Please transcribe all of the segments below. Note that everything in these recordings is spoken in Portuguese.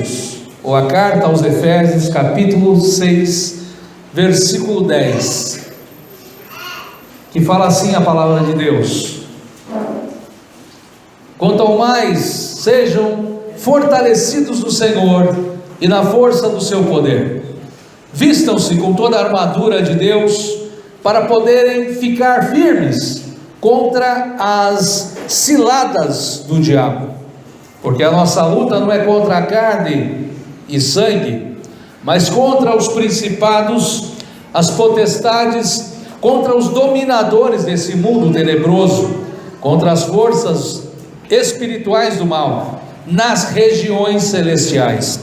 Efésios, ou a carta aos Efésios, capítulo 6, versículo 10, que fala assim a palavra de Deus: quanto ao mais, sejam fortalecidos no Senhor e na força do seu poder, vistam-se com toda a armadura de Deus, para poderem ficar firmes contra as ciladas do diabo, porque a nossa luta não é contra a carne e sangue, mas contra os principados, as potestades, contra os dominadores desse mundo tenebroso, contra as forças espirituais do mal, nas regiões celestiais.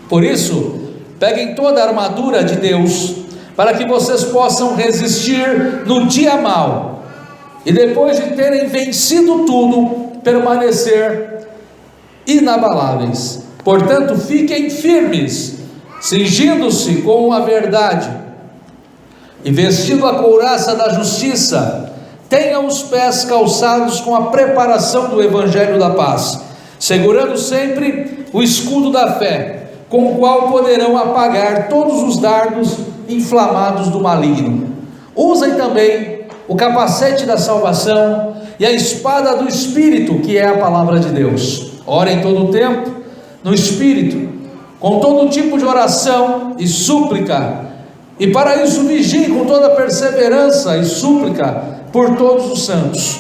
Por isso, peguem toda a armadura de Deus, para que vocês possam resistir no dia mau, e depois de terem vencido tudo, permanecer inabaláveis. Portanto, fiquem firmes, cingindo-se com a verdade, e vestindo a couraça da justiça, tenham os pés calçados com a preparação do evangelho da paz, segurando sempre o escudo da fé, com o qual poderão apagar todos os dardos inflamados do maligno. Usem também o capacete da salvação e a espada do Espírito, que é a palavra de Deus. Orem todo o tempo no Espírito, com todo tipo de oração e súplica, e para isso vigiem com toda perseverança e súplica por todos os santos.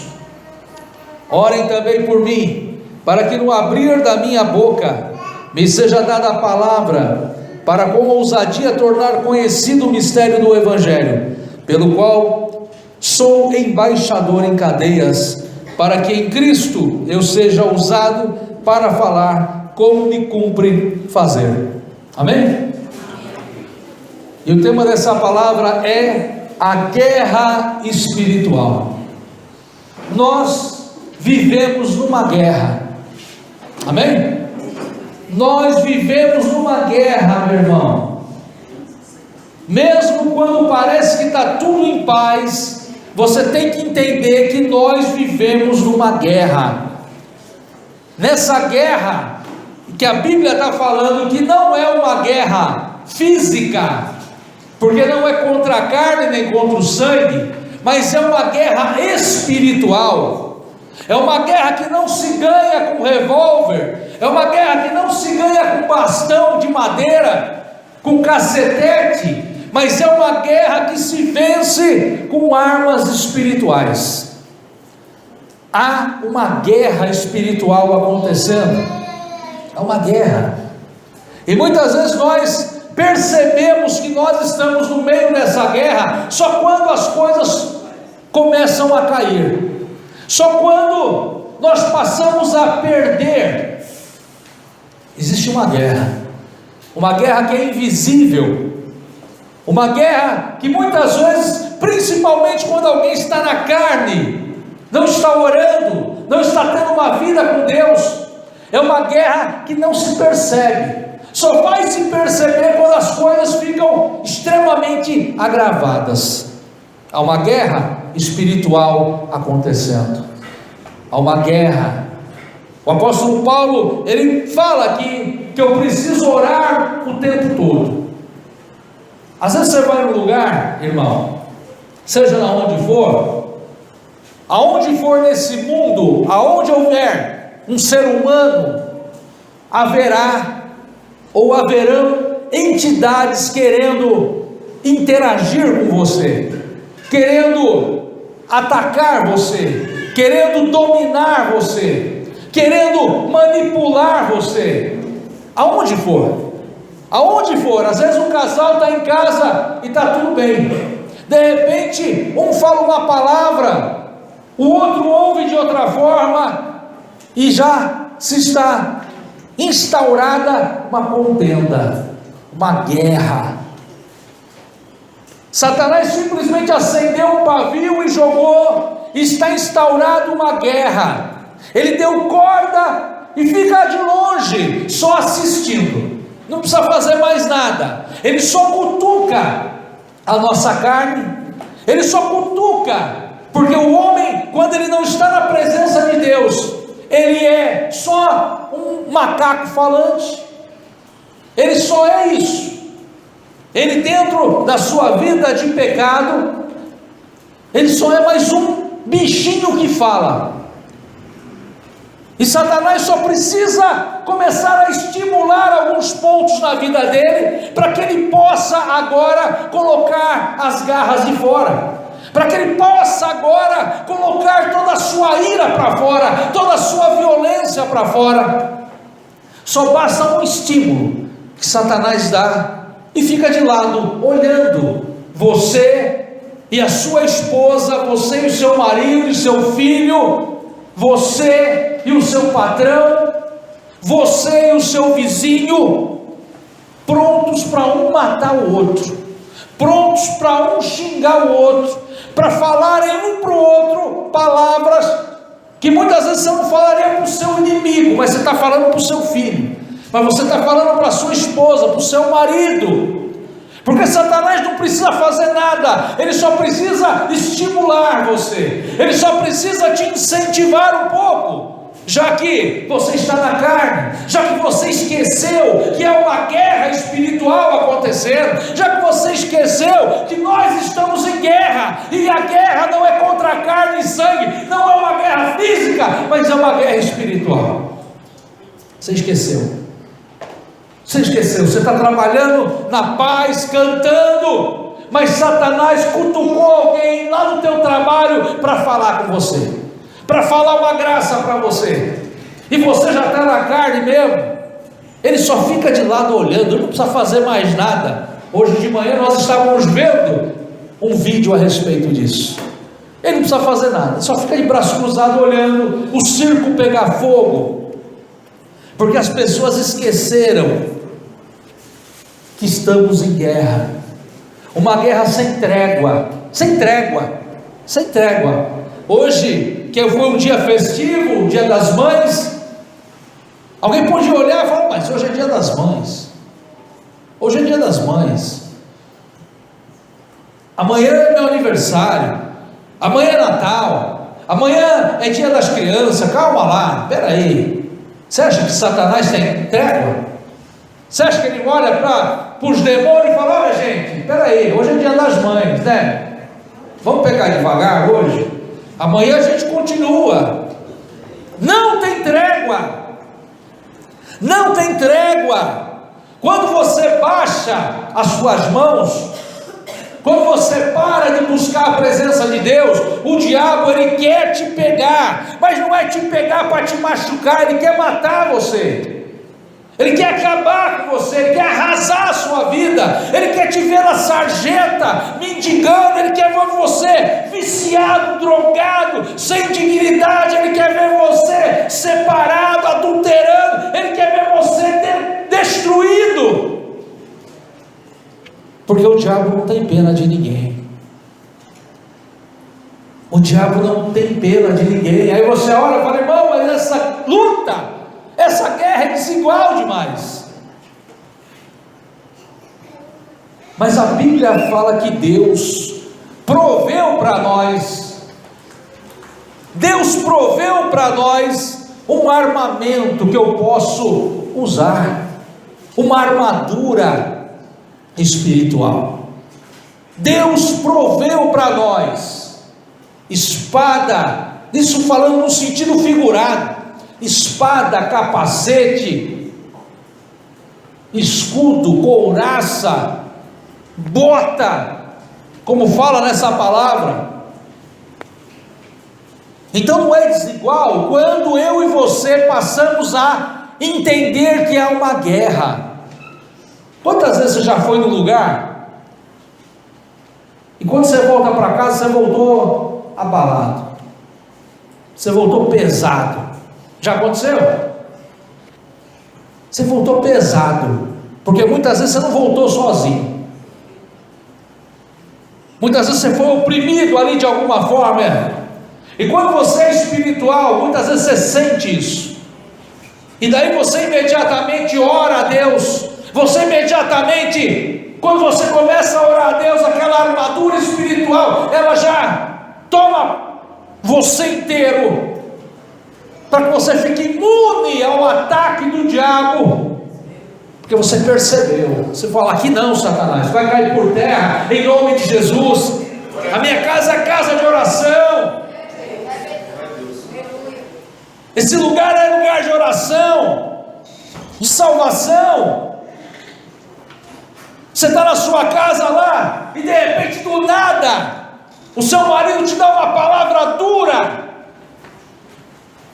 Orem também por mim, para que no abrir da minha boca me seja dada a palavra, para com ousadia tornar conhecido o mistério do Evangelho, pelo qual sou embaixador em cadeias, para que em Cristo eu seja usado para falar como me cumpre fazer. Amém? E o tema dessa palavra é a guerra espiritual. Nós vivemos numa guerra. Amém? Nós vivemos numa guerra, meu irmão. Mesmo quando parece que está tudo em paz, você tem que entender que nós vivemos numa guerra. Nessa guerra que a Bíblia está falando, que não é uma guerra física, porque não é contra a carne nem contra o sangue, mas é uma guerra espiritual. É uma guerra que não se ganha com revólver, é uma guerra que não se ganha com bastão de madeira, com cacetete, mas é uma guerra que se vence com armas espirituais. Há uma guerra espiritual acontecendo, é uma guerra, e muitas vezes nós percebemos que nós estamos no meio dessa guerra só quando as coisas começam a cair, só quando nós passamos a perder. Existe uma guerra que é invisível, uma guerra que muitas vezes, principalmente quando alguém está na carne, não está orando, não está tendo uma vida com Deus, é uma guerra que não se percebe, só vai se perceber quando as coisas ficam extremamente agravadas. Há uma guerra espiritual acontecendo, há uma guerra. O apóstolo Paulo, ele fala aqui que eu preciso orar o tempo todo. Às vezes você vai num lugar, irmão, seja aonde for nesse mundo, aonde houver um ser humano, haverão entidades querendo interagir com você, querendo atacar você, querendo dominar você, querendo manipular você, aonde for, às vezes um casal está em casa e está tudo bem, de repente um fala uma palavra, o outro ouve de outra forma, e já se está instaurada uma contenda, uma guerra. Satanás simplesmente acendeu um pavio e jogou, está instaurada uma guerra. Ele deu corda e fica de longe, só assistindo, não precisa fazer mais nada. Ele só cutuca a nossa carne, ele só cutuca, porque o homem, quando ele não está na presença de Deus, ele é só um macaco falante, só é isso. Ele, dentro da sua vida de pecado, ele só é mais um bichinho que fala. E Satanás só precisa começar a estimular alguns pontos na vida dele, para que ele possa agora colocar as garras de fora, para que ele possa agora colocar toda a sua ira para fora, toda a sua violência para fora. Só basta um estímulo que Satanás dá, e fica de lado, olhando você e a sua esposa, você e o seu marido e seu filho, você e o seu patrão, você e o seu vizinho, prontos para um matar o outro, prontos para um xingar o outro, para falarem um para o outro palavras que muitas vezes você não falaria para o seu inimigo, mas você está falando para o seu filho, mas você está falando para a sua esposa, para o seu marido, porque Satanás não precisa fazer nada, ele só precisa estimular você, ele só precisa te incentivar um pouco, já que você está na carne, já que você esqueceu que é uma guerra espiritual acontecendo, já que você esqueceu que nós estamos em guerra, e a guerra não é contra a carne e sangue, não é uma guerra física, mas é uma guerra espiritual. Você esqueceu, você está trabalhando na paz, cantando, mas Satanás cutucou alguém lá no teu trabalho para falar com você, para falar uma graça para você, e você já está na carne mesmo. Ele só fica de lado olhando, não precisa fazer mais nada. Hoje de manhã nós estávamos vendo um vídeo a respeito disso. Ele não precisa fazer nada, ele só fica de braço cruzado olhando o circo pegar fogo, porque as pessoas esqueceram que estamos em guerra, uma guerra sem trégua, sem trégua, sem trégua. Hoje, que foi um dia festivo, o dia das mães, alguém pode olhar e falar, mas hoje é dia das mães, hoje é dia das mães, amanhã é meu aniversário, amanhã é Natal, amanhã é dia das crianças, calma lá, peraí, você acha que Satanás tem trégua? Você acha que ele olha para os demônios e fala, olha gente, peraí, hoje é dia das mães, né? Vamos pegar devagar hoje, amanhã a gente continua. Não tem trégua, não tem trégua. Quando você baixa as suas mãos, quando você para de buscar a presença de Deus, o diabo ele quer te pegar, mas não é te pegar para te machucar, ele quer matar você. Ele quer acabar com você, ele quer arrasar a sua vida, ele quer te ver na sarjeta, mendigando, ele quer ver você viciado, drogado, sem dignidade, ele quer ver você separado, adulterando, ele quer ver você destruído, porque o diabo não tem pena de ninguém, o diabo não tem pena de ninguém. Aí você olha e fala, irmão, mas essa luta, essa guerra é desigual demais. Mas a Bíblia fala que Deus proveu para nós, Deus proveu para nós um armamento que eu posso usar, uma armadura espiritual. Deus proveu para nós espada, isso falando no sentido figurado, espada, capacete, escudo, couraça, bota, como fala nessa palavra. Então não é desigual quando eu e você passamos a entender que há uma guerra. Quantas vezes você já foi no lugar e quando você volta para casa, você voltou abalado, você voltou pesado? Já aconteceu? Você voltou pesado, porque muitas vezes você não voltou sozinho, muitas vezes você foi oprimido ali de alguma forma, e quando você é espiritual, muitas vezes você sente isso, e daí você imediatamente ora a Deus, você imediatamente, quando você começa a orar a Deus, aquela armadura espiritual, ela já toma você inteiro, para que você fique imune ao ataque do diabo, Porque você percebeu. Você fala: aqui não, Satanás, vai cair por terra, em nome de Jesus. A minha casa é casa de oração. Esse lugar é lugar de oração, de salvação. Você está na sua casa lá, e de repente do nada, o seu marido te dá uma palavra dura,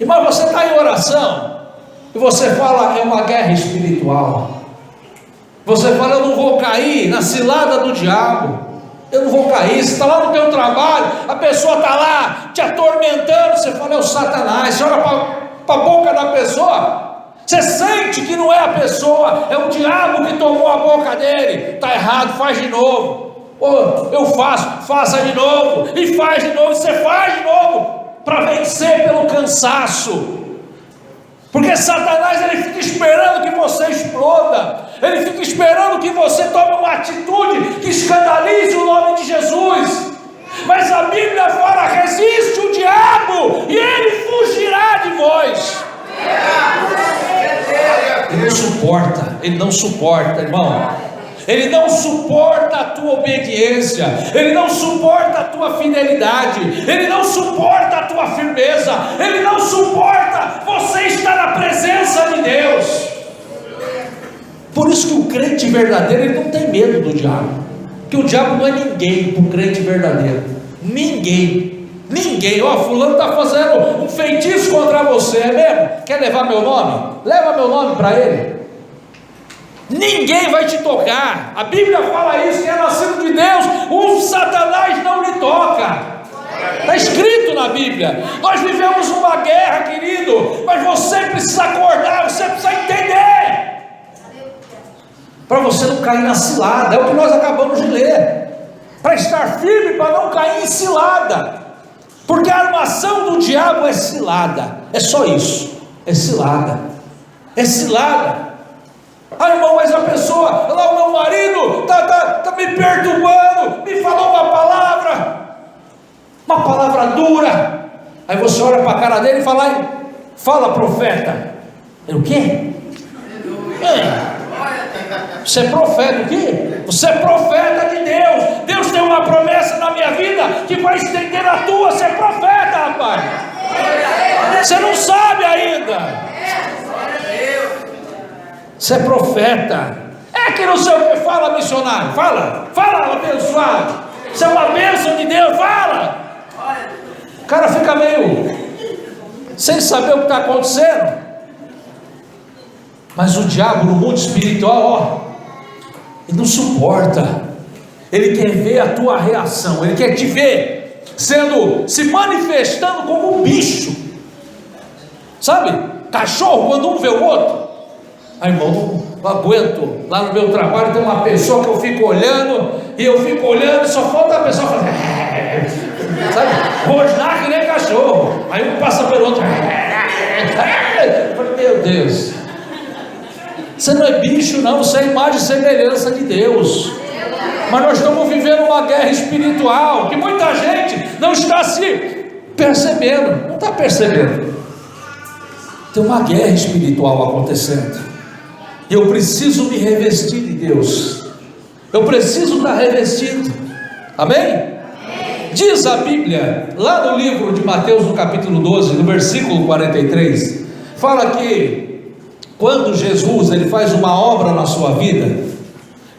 mas você está em oração, e você fala: é uma guerra espiritual. Você fala: eu não vou cair na cilada do diabo, eu não vou cair. Você está lá no teu trabalho, a pessoa está lá te atormentando, você fala: é o Satanás. Você olha para a boca da pessoa, você sente que não é a pessoa, é o diabo que tomou a boca dele. Está errado, faz de novo. Eu faça de novo, e faz de novo, você faz de novo, para vencer pelo cansaço. Porque Satanás, ele fica esperando que você exploda, ele fica esperando que você tome uma atitude que escandalize o nome de Jesus. Mas a Bíblia fala: resiste o diabo e ele fugirá de vós. Ele não suporta, irmão. Ele não suporta a tua obediência, ele não suporta a tua fidelidade, ele não suporta a tua firmeza, ele não suporta você estar na presença de Deus. Por isso que o crente verdadeiro, ele não tem medo do diabo, porque o diabo não é ninguém para o crente verdadeiro. Ninguém. Fulano está fazendo um feitiço contra você, é mesmo? Quer levar meu nome? Leva meu nome para ele. Ninguém vai te tocar. A Bíblia fala isso, que é nascido de Deus, o Satanás não lhe toca. Está escrito na Bíblia. Nós vivemos uma guerra, querido, mas você precisa acordar, você precisa entender, para você não cair na cilada. É o que nós acabamos de ler, para estar firme, para não cair em cilada. Porque a armação do diabo é cilada. É só isso, é cilada. É cilada. Ah, irmão, mas a pessoa, lá o meu marido está me perturbando, me falou uma palavra dura. Aí você olha para a cara dele e fala, profeta. O quê? Você é profeta, o quê? Você é profeta de Deus. Deus tem uma promessa na minha vida que vai estender a tua. Você é profeta, rapaz. Você não sabe ainda. Você é profeta. É que não sei o que. Fala, missionário. Fala, abençoado. Você é uma bênção de Deus. Fala. O cara fica meio sem saber o que está acontecendo. Mas o diabo no mundo espiritual, ele não suporta. Ele quer ver a tua reação. Ele quer te ver se manifestando como um bicho. Sabe? Cachorro quando um vê o outro. Aí, irmão, não aguento. Lá no meu trabalho tem uma pessoa que eu fico olhando, e só falta a pessoa fazer, sabe, rosnar que nem cachorro. Aí um passa pelo outro, eu falei: meu Deus, você não é bicho não, você é imagem e semelhança de Deus. Mas nós estamos vivendo uma guerra espiritual, que muita gente não está se percebendo, não está percebendo. Tem uma guerra espiritual acontecendo. Eu preciso me revestir de Deus. Eu preciso estar revestido. Amém? Diz a Bíblia, lá no livro de Mateus, no capítulo 12, no versículo 43, fala que quando Jesus, ele faz uma obra na sua vida,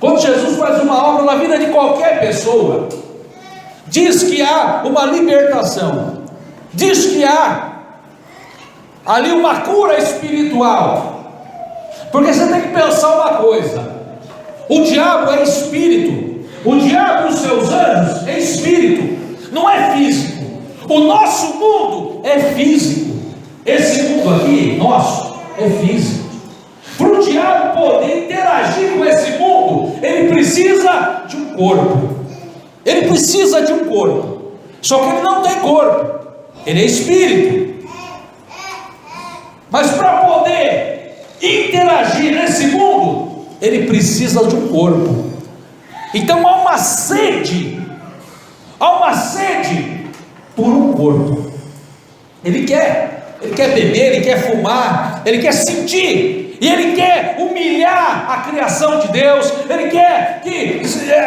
quando Jesus faz uma obra na vida de qualquer pessoa, diz que há uma libertação, diz que há ali uma cura espiritual. Porque você tem que pensar uma coisa: o diabo é espírito, o diabo e os seus anjos é espírito, não é físico. O nosso mundo é físico. Esse mundo aqui, nosso, é físico. Para o diabo poder interagir com esse mundo, ele precisa de um corpo. Ele precisa de um corpo. Só que ele não tem corpo, ele é espírito. Mas para poder interagir nesse mundo, ele precisa de um corpo. Então há uma sede por um corpo. Ele quer beber, ele quer fumar, ele quer sentir. e ele quer humilhar a criação de Deus, ele quer que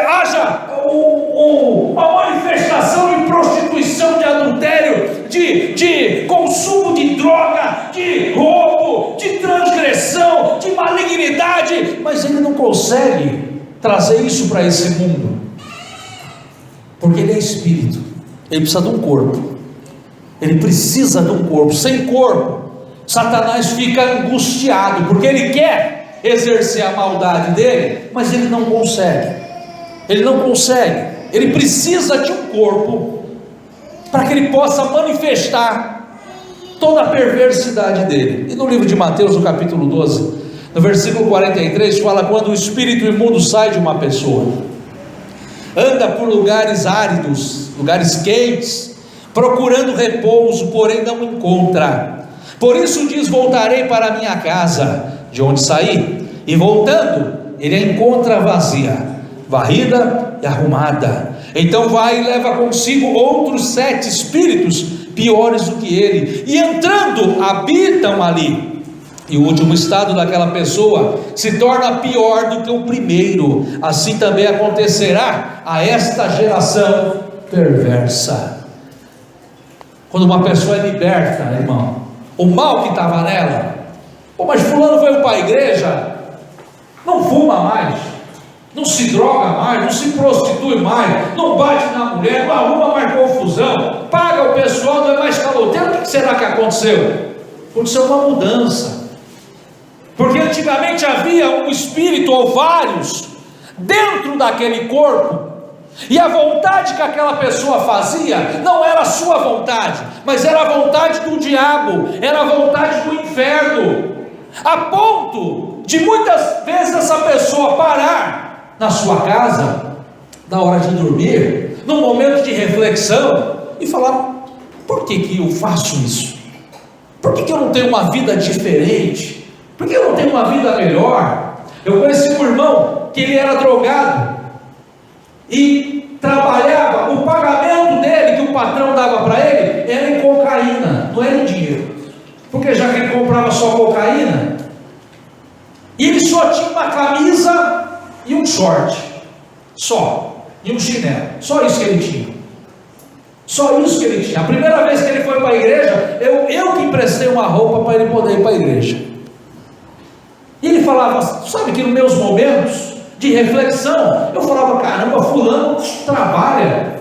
haja uma manifestação de prostituição, de adultério, de consumo de droga, de roubo, de transgressão, de malignidade, mas ele não consegue trazer isso para esse mundo, porque ele é espírito, ele precisa de um corpo. Ele precisa de um corpo. Sem corpo, Satanás fica angustiado, porque ele quer exercer a maldade dele, mas ele não consegue. Ele não consegue. Ele precisa de um corpo para que ele possa manifestar toda a perversidade dele. E no livro de Mateus, no capítulo 12, no versículo 43, fala: quando o espírito imundo sai de uma pessoa, anda por lugares áridos, lugares quentes, procurando repouso, porém não encontra. Por isso diz: voltarei para a minha casa, de onde saí. E voltando, ele a encontra vazia, varrida e arrumada. Então vai e leva consigo outros 7 espíritos piores do que ele, e entrando habitam ali. E o último estado daquela pessoa se torna pior do que o primeiro. Assim também acontecerá a esta geração perversa. Quando uma pessoa é liberta, irmão, o mal que estava nela, mas fulano veio para a igreja, não fuma mais, não se droga mais, não se prostitui mais, não bate na mulher, não arruma mais confusão, paga o pessoal, não é mais caloteiro. O que será que aconteceu? Aconteceu uma mudança, porque antigamente havia um espírito ou vários dentro daquele corpo, e a vontade que aquela pessoa fazia não era a sua vontade, mas era a vontade do diabo, era a vontade do inferno, a ponto de muitas vezes essa pessoa parar na sua casa, na hora de dormir, num momento de reflexão, e falar: por que eu faço isso? Por que eu não tenho uma vida diferente? Por que eu não tenho uma vida melhor? Eu conheci um irmão que ele era drogado, e trabalhava, o pagamento dele, que o patrão dava para ele, era em cocaína, não era em dinheiro, porque já que ele comprava só cocaína, e ele só tinha uma camisa e um short, só, e um chinelo, só isso que ele tinha, só isso que ele tinha. A primeira vez que ele foi para a igreja, eu que emprestei uma roupa para ele poder ir para a igreja, e ele falava: sabe que nos meus momentos de reflexão, eu falava: caramba, fulano trabalha,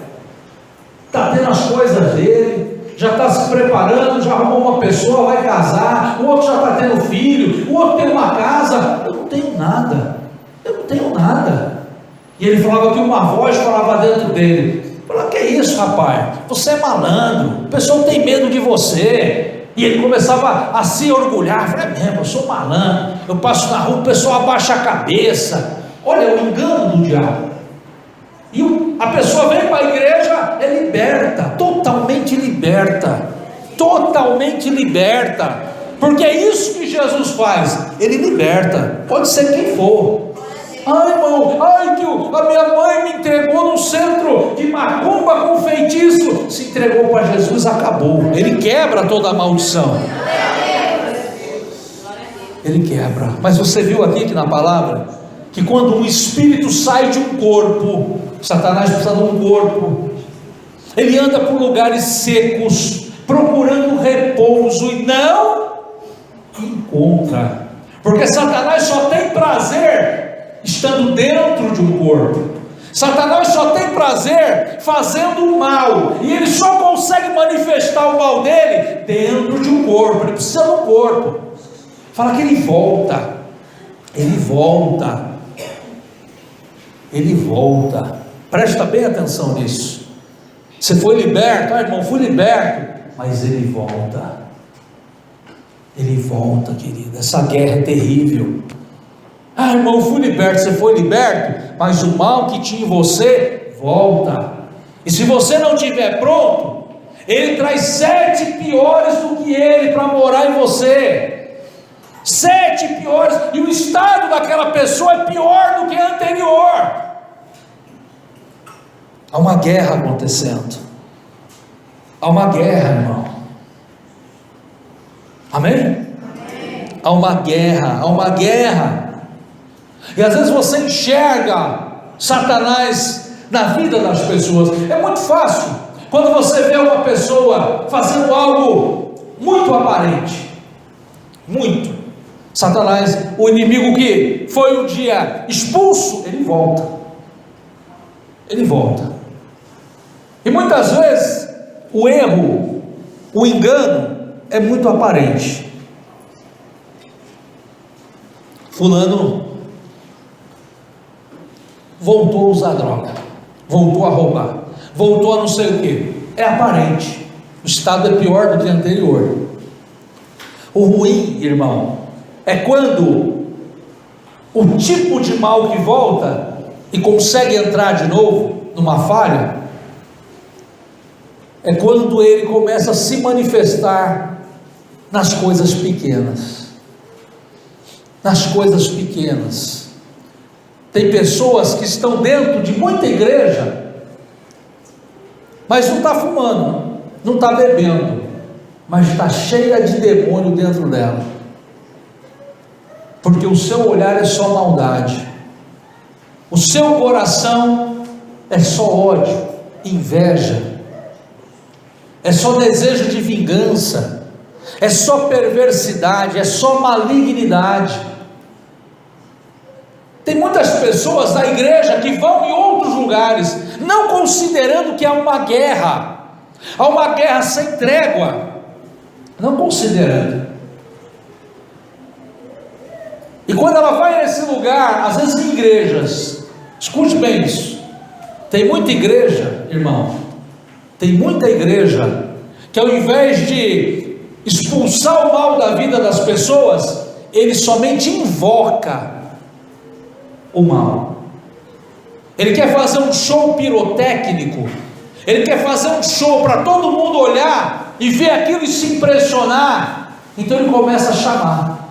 está tendo as coisas dele, já está se preparando, já arrumou uma pessoa, vai casar, o outro já está tendo filho, o outro tem uma casa, eu não tenho nada, e ele falava que uma voz falava dentro dele: falava: que é isso, rapaz, você é malandro, o pessoal tem medo de você. E ele começava a se orgulhar: falei: é mesmo, eu sou malandro, eu passo na rua, o pessoal abaixa a cabeça. Olha o engano do diabo. E a pessoa vem para a igreja, é liberta, totalmente liberta, porque é isso que Jesus faz, ele liberta, pode ser quem for. Ai, irmão, que a minha mãe me entregou num centro de macumba com feitiço. Se entregou para Jesus, acabou. Ele quebra toda a maldição, ele quebra. Mas você viu aqui que na palavra, que quando um espírito sai de um corpo, Satanás precisa de um corpo, ele anda por lugares secos, procurando repouso, e não encontra, porque Satanás só tem prazer estando dentro de um corpo. Satanás só tem prazer fazendo o mal, e ele só consegue manifestar o mal dele dentro de um corpo. Ele precisa de um corpo. Fala que ele volta. Presta bem atenção nisso. Você foi liberto, irmão, fui liberto, mas ele volta, querido. Essa guerra é terrível. Irmão, fui liberto, você foi liberto, mas o mal que tinha em você volta. E se você não estiver pronto, ele traz 7 piores do que ele para morar em você. 7 piores, e o estado daquela pessoa é pior do que a anterior. Há uma guerra acontecendo. Há uma guerra, irmão. Amém? há uma guerra. E às vezes você enxerga Satanás na vida das pessoas. É muito fácil quando você vê uma pessoa fazendo algo muito aparente, muito. Satanás, o inimigo que foi um dia expulso, ele volta. E muitas vezes o erro, o engano é muito aparente. Fulano voltou a usar droga, voltou a roubar, voltou a não sei o que. É aparente. O estado é pior do que o anterior. O ruim, irmão, é quando o tipo de mal que volta e consegue entrar de novo numa falha, é quando ele começa a se manifestar nas coisas pequenas. Tem pessoas que estão dentro de muita igreja, mas não está fumando, não está bebendo, mas está cheia de demônio dentro dela, porque o seu olhar é só maldade, o seu coração é só ódio, inveja, é só desejo de vingança, é só perversidade, é só malignidade. Tem muitas pessoas na igreja que vão em outros lugares, não considerando que há uma guerra sem trégua, não considerando. E quando ela vai nesse lugar, às vezes em igrejas, escute bem isso, tem muita igreja, irmão, tem muita igreja que ao invés de expulsar o mal da vida das pessoas, ele somente invoca o mal. Ele quer fazer um show pirotécnico, ele quer fazer um show para todo mundo olhar e ver aquilo e se impressionar. Então ele começa a chamar: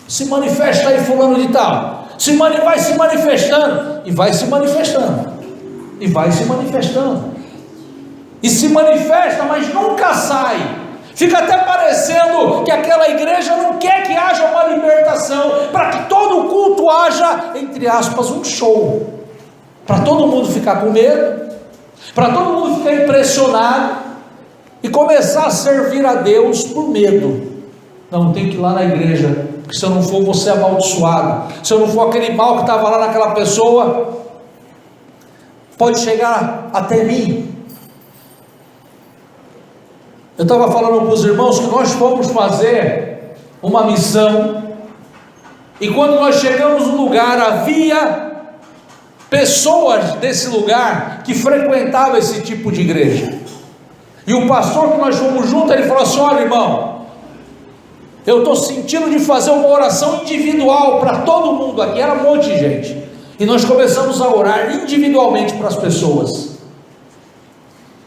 se manifesta aí fulano de tal, vai se manifestando, e vai se manifestando, e vai se manifestando, e se manifesta, mas nunca sai. Fica até parecendo que aquela igreja não quer que haja uma libertação, para que todo culto haja, entre aspas, um show, para todo mundo ficar com medo, para todo mundo ficar impressionado e começar a servir a Deus por medo. Não, tem que ir lá na igreja, porque se eu não for, vou ser amaldiçoado. Se eu não for aquele mal que estava lá naquela pessoa, pode chegar até mim. Eu estava falando para os irmãos que nós fomos fazer uma missão, e quando nós chegamos no lugar, havia pessoas desse lugar que frequentavam esse tipo de igreja, e o pastor que nós fomos junto, ele falou assim: olha, irmão, eu estou sentindo de fazer uma oração individual para todo mundo aqui. Era um monte de gente, e nós começamos a orar individualmente para as pessoas,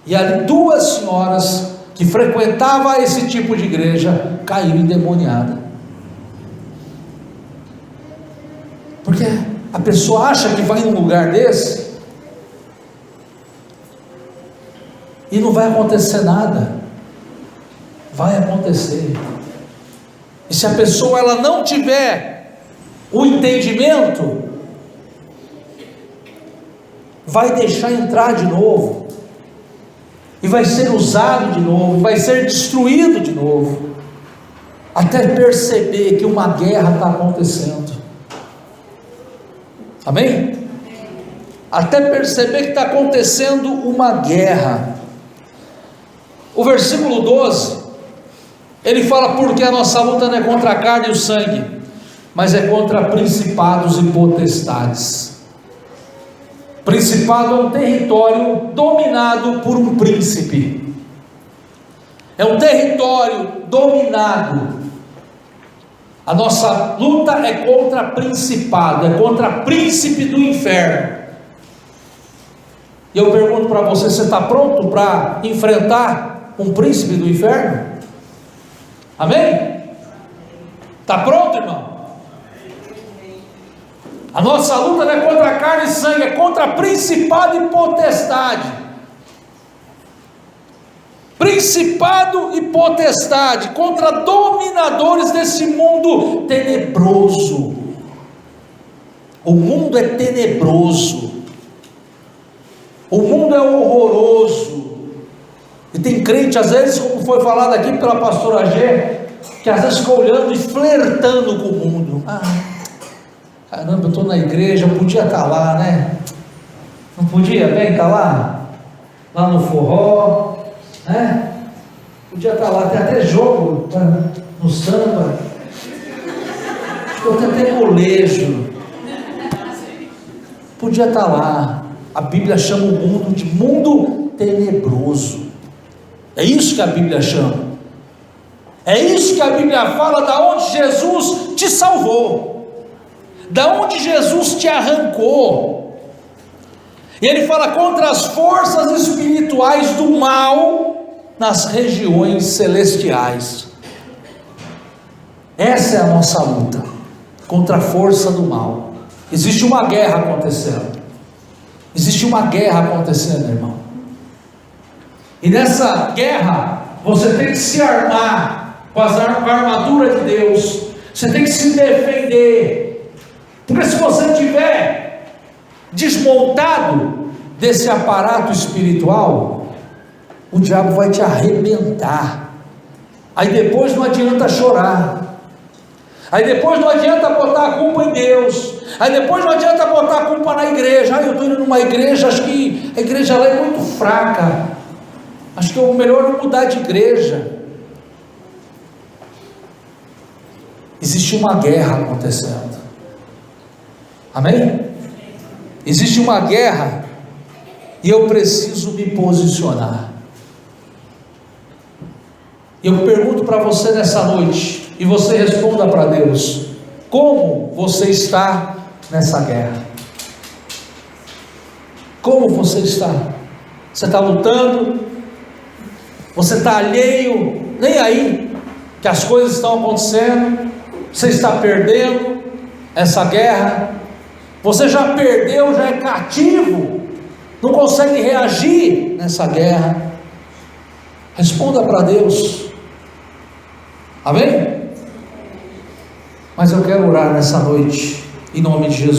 e ali duas senhoras que frequentava esse tipo de igreja caíram endemoniadas, porque a pessoa acha que vai num lugar desse e não vai acontecer nada. Vai acontecer. E se a pessoa ela não tiver o entendimento, vai deixar entrar de novo, e vai ser usado de novo, vai ser destruído de novo, até perceber que uma guerra está acontecendo. Amém? Até perceber que está acontecendo uma guerra. O versículo 12, ele fala: porque a nossa luta não é contra a carne e o sangue, mas é contra principados e potestades. Principado é um território dominado por um príncipe, é um território dominado. A nossa luta é contra principado, é contra príncipe do inferno. E eu pergunto para você: você está pronto para enfrentar um príncipe do inferno? Amém? Está pronto, irmão? A nossa luta não é contra carne e sangue, é contra principado e potestade. principado e potestade, contra dominadores desse mundo tenebroso. O mundo é tenebroso, o mundo é horroroso, e tem crente às vezes, como foi falado aqui pela pastora G, que às vezes fica olhando e flertando com o mundo. Caramba, eu estou na igreja, eu podia estar lá, né? Não podia bem estar lá? Lá no forró, né? Podia estar lá, tem até jogo, tá? No samba, acho que eu tenho até molejo. Podia estar lá. A Bíblia chama o mundo de mundo tenebroso. É isso que a Bíblia chama. É isso que a Bíblia fala, da onde Jesus te salvou, da onde Jesus te arrancou. E ele fala contra as forças espirituais do mal nas regiões celestiais. Essa é a nossa luta contra a força do mal. Existe uma guerra acontecendo. Existe uma guerra acontecendo, irmão. E nessa guerra você tem que se armar com a armadura de Deus. Você tem que se defender. Porque se você estiver desmontado desse aparato espiritual, o diabo vai te arrebentar. Aí depois não adianta chorar. Aí depois não adianta botar a culpa em Deus. Aí depois não adianta botar a culpa na igreja. Eu estou indo numa igreja, acho que a igreja lá é muito fraca. Acho que é melhor não mudar de igreja. Existe uma guerra acontecendo. Amém? Existe uma guerra e eu preciso me posicionar. Eu pergunto para você nessa noite, e você responda para Deus: como você está nessa guerra? Como você está? Você está lutando? Você está alheio, nem aí, que as coisas estão acontecendo? Você está perdendo essa guerra? Você já perdeu, já é cativo, não consegue reagir nessa guerra? Responda para Deus. Amém? Mas eu quero orar nessa noite, em nome de Jesus.